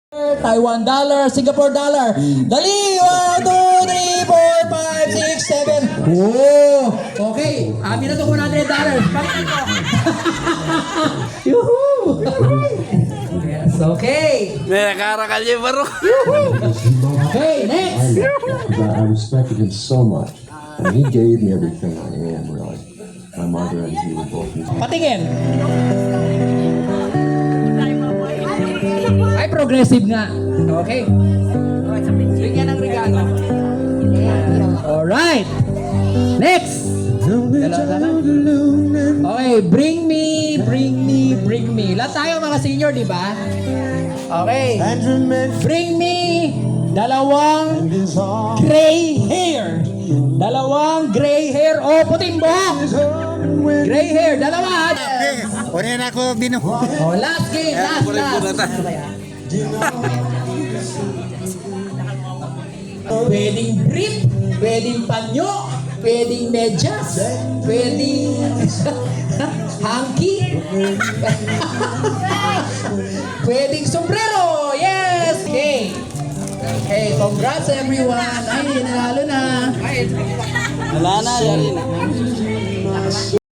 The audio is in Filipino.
Taiwan dollar, Singapore dollar. Dali! 1, 2, 3, 4, 5, 6, 7. Oh! Okay. Amin na ito $100. Palitan ko. Yuhuu! Yes, okay. Nakakarakal niya baro. Okay, next. I respected him so much. And he gave me everything I am, really. My mother and he were both. Patingin. Ay, progressive nga. Okay. Bigyan ng regalo. Alright. Next. Okay, bring me. Lahat tayo mga senior, di ba? Okay. Bring me dalawang gray hair. Dalawang gray hair o puting buhok. Gray hair, dalawa. Una na ako binuho. Oh, last game, last. Pwedeng brief, pwedeng panyo, pwedeng medyas, pwedeng hanky, pwedeng sombrero. Yes! Okay. Okay, congrats everyone. Ay, nanalo na. Wala na, yari na.